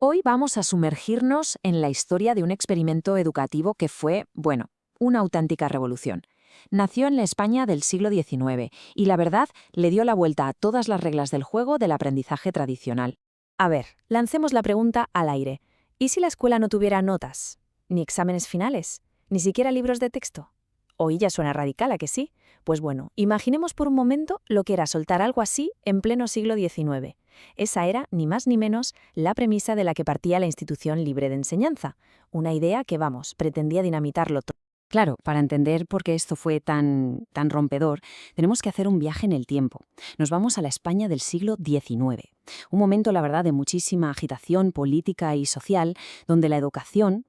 Hoy vamos a sumergirnos en la historia de un experimento educativo que fue, bueno, una auténtica revolución. Nació en la España del siglo XIX y la verdad le dio la vuelta a todas las reglas del juego del aprendizaje tradicional. A ver, lancemos la pregunta al aire. ¿Y si la escuela no tuviera notas? ¿Ni exámenes finales? ¿Ni siquiera libros de texto? Hoy ya suena radical, ¿a que sí? Pues bueno, imaginemos por un momento lo que era soltar algo así en pleno siglo XIX. Esa era, ni más ni menos, la premisa de la que partía la institución libre de enseñanza. Una idea que, vamos, pretendía dinamitarlo todo. Claro, para entender por qué esto fue tan rompedor, tenemos que hacer un viaje en el tiempo. Nos vamos a la España del siglo XIX. Un momento, la verdad, de muchísima agitación política y social, donde la educación,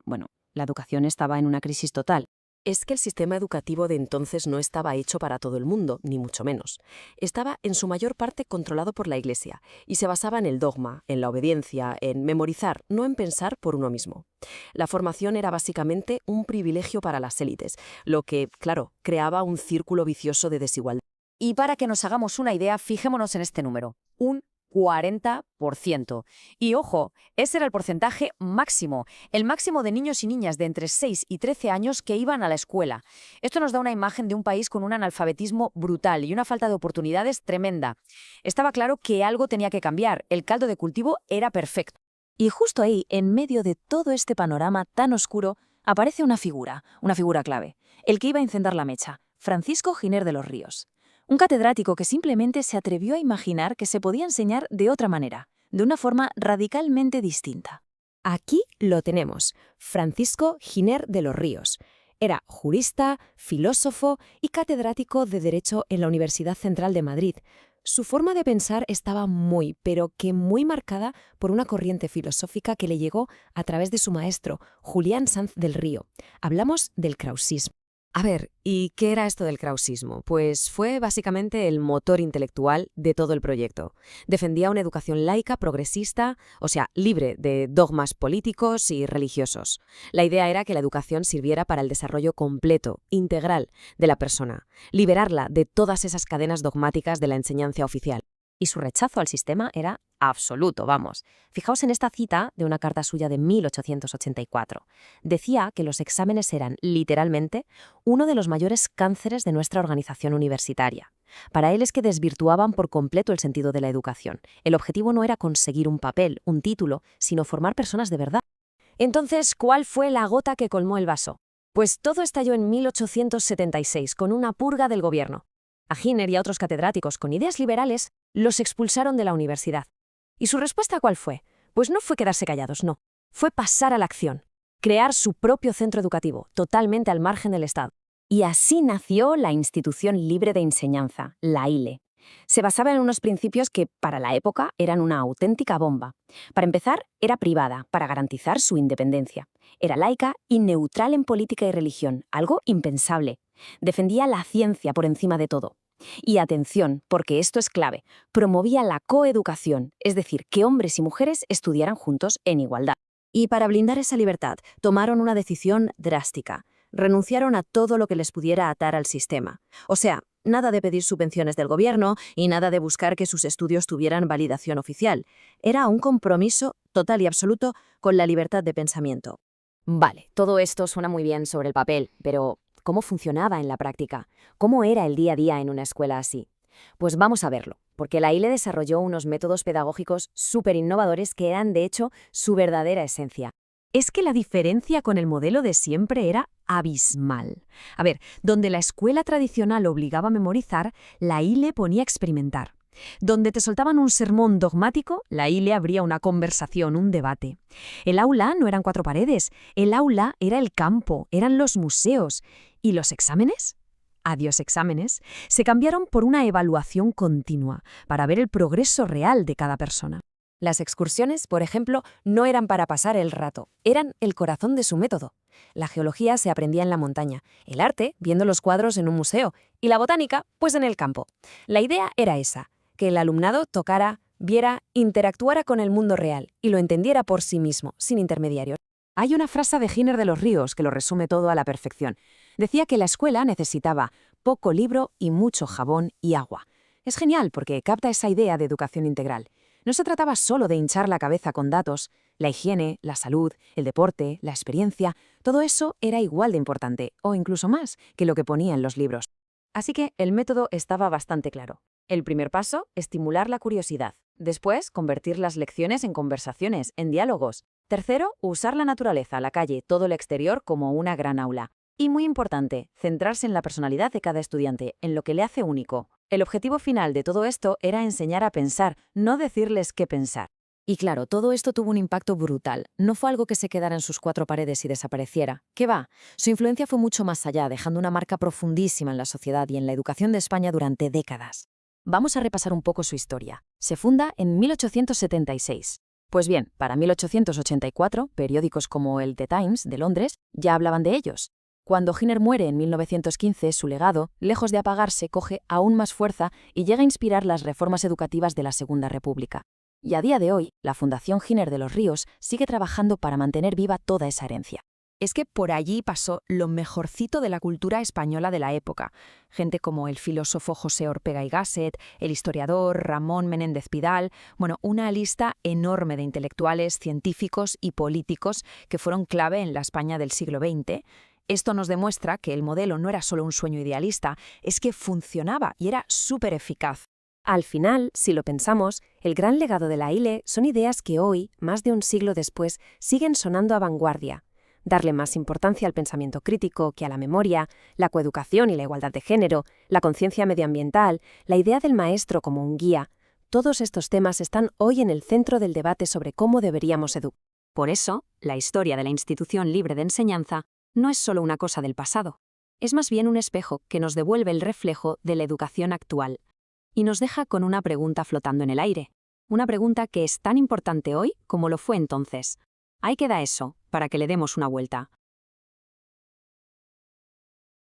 la educación estaba en una crisis total. Es que el sistema educativo de entonces no estaba hecho para todo el mundo, ni mucho menos. Estaba en su mayor parte controlado por la Iglesia y se basaba en el dogma, en la obediencia, en memorizar, no en pensar por uno mismo. La formación era básicamente un privilegio para las élites, lo que, claro, creaba un círculo vicioso de desigualdad. Y para que nos hagamos una idea, fijémonos en este número, un 40%. Y ojo, ese era el porcentaje máximo, el máximo de niños y niñas de entre 6 y 13 años que iban a la escuela. Esto nos da una imagen de un país con un analfabetismo brutal y una falta de oportunidades tremenda. Estaba claro que algo tenía que cambiar, el caldo de cultivo era perfecto. Y justo ahí, en medio de todo este panorama tan oscuro, aparece una figura clave, el que iba a encender la mecha, Francisco Giner de los Ríos. Un catedrático que simplemente se atrevió a imaginar que se podía enseñar de otra manera, de una forma radicalmente distinta. Aquí lo tenemos, Francisco Giner de los Ríos. Era jurista, filósofo y catedrático de Derecho en la Universidad Central de Madrid. Su forma de pensar estaba pero que muy marcada por una corriente filosófica que le llegó a través de su maestro, Julián Sanz del Río. Hablamos del krausismo. A ver, ¿y qué era esto del krausismo? Pues fue básicamente el motor intelectual de todo el proyecto. Defendía una educación laica, progresista, o sea, libre de dogmas políticos y religiosos. La idea era que la educación sirviera para el desarrollo completo, integral, de la persona, liberarla de todas esas cadenas dogmáticas de la enseñanza oficial. Y su rechazo al sistema era absoluto, vamos. Fijaos en esta cita de una carta suya de 1884. Decía que los exámenes eran, literalmente, uno de los mayores cánceres de nuestra organización universitaria. Para él es que desvirtuaban por completo el sentido de la educación. El objetivo no era conseguir un papel, un título, sino formar personas de verdad. Entonces, ¿cuál fue la gota que colmó el vaso? Pues todo estalló en 1876 con una purga del gobierno. A Giner y a otros catedráticos con ideas liberales los expulsaron de la universidad. ¿Y su respuesta cuál fue? Pues no fue quedarse callados, no. Fue pasar a la acción. Crear su propio centro educativo, totalmente al margen del Estado. Y así nació la Institución Libre de Enseñanza, la ILE. Se basaba en unos principios que, para la época, eran una auténtica bomba. Para empezar, era privada, para garantizar su independencia. Era laica y neutral en política y religión, algo impensable. Defendía la ciencia por encima de todo. Y atención, porque esto es clave, promovía la coeducación, es decir, que hombres y mujeres estudiaran juntos en igualdad. Y para blindar esa libertad, tomaron una decisión drástica. Renunciaron a todo lo que les pudiera atar al sistema. O sea, nada de pedir subvenciones del gobierno y nada de buscar que sus estudios tuvieran validación oficial. Era un compromiso total y absoluto con la libertad de pensamiento. Vale, todo esto suena muy bien sobre el papel, pero ¿cómo funcionaba en la práctica? ¿Cómo era el día a día en una escuela así? Pues vamos a verlo, porque la ILE desarrolló unos métodos pedagógicos súper innovadores que eran, de hecho, su verdadera esencia. Es que la diferencia con el modelo de siempre era abismal. A ver, donde la escuela tradicional obligaba a memorizar, la ILE ponía a experimentar. Donde te soltaban un sermón dogmático, la ILE abría una conversación, un debate. El aula no eran 4 paredes, el aula era el campo, eran los museos. ¿Y los exámenes? Adiós exámenes, se cambiaron por una evaluación continua, para ver el progreso real de cada persona. Las excursiones, por ejemplo, no eran para pasar el rato, eran el corazón de su método. La geología se aprendía en la montaña, el arte viendo los cuadros en un museo y la botánica, pues en el campo. La idea era esa, que el alumnado tocara, viera, interactuara con el mundo real y lo entendiera por sí mismo, sin intermediarios. Hay una frase de Giner de los Ríos que lo resume todo a la perfección. Decía que la escuela necesitaba poco libro y mucho jabón y agua. Es genial porque capta esa idea de educación integral. No se trataba solo de hinchar la cabeza con datos. La higiene, la salud, el deporte, la experiencia, todo eso era igual de importante, o incluso más, que lo que ponía en los libros. Así que el método estaba bastante claro. El primer paso, estimular la curiosidad. Después, convertir las lecciones en conversaciones, en diálogos. Tercero, usar la naturaleza, la calle, todo el exterior como una gran aula. Y muy importante, centrarse en la personalidad de cada estudiante, en lo que le hace único. El objetivo final de todo esto era enseñar a pensar, no decirles qué pensar. Y claro, todo esto tuvo un impacto brutal. No fue algo que se quedara en sus cuatro paredes y desapareciera. ¿Qué va? Su influencia fue mucho más allá, dejando una marca profundísima en la sociedad y en la educación de España durante décadas. Vamos a repasar un poco su historia. Se funda en 1876. Pues bien, para 1884, periódicos como el The Times de Londres ya hablaban de ellos. Cuando Giner muere en 1915, su legado, lejos de apagarse, coge aún más fuerza y llega a inspirar las reformas educativas de la Segunda República. Y a día de hoy, la Fundación Giner de los Ríos sigue trabajando para mantener viva toda esa herencia. Es que por allí pasó lo mejorcito de la cultura española de la época. Gente como el filósofo José Ortega y Gasset, el historiador Ramón Menéndez Pidal, una lista enorme de intelectuales, científicos y políticos que fueron clave en la España del siglo XX. Esto nos demuestra que el modelo no era solo un sueño idealista, es que funcionaba y era súper eficaz. Al final, si lo pensamos, el gran legado de la ILE son ideas que hoy, más de un siglo después, siguen sonando a vanguardia. Darle más importancia al pensamiento crítico que a la memoria, la coeducación y la igualdad de género, la conciencia medioambiental, la idea del maestro como un guía. Todos estos temas están hoy en el centro del debate sobre cómo deberíamos educar. Por eso, la historia de la institución libre de enseñanza no es solo una cosa del pasado. Es más bien un espejo que nos devuelve el reflejo de la educación actual. Y nos deja con una pregunta flotando en el aire. Una pregunta que es tan importante hoy como lo fue entonces. Ahí queda eso, para que le demos una vuelta.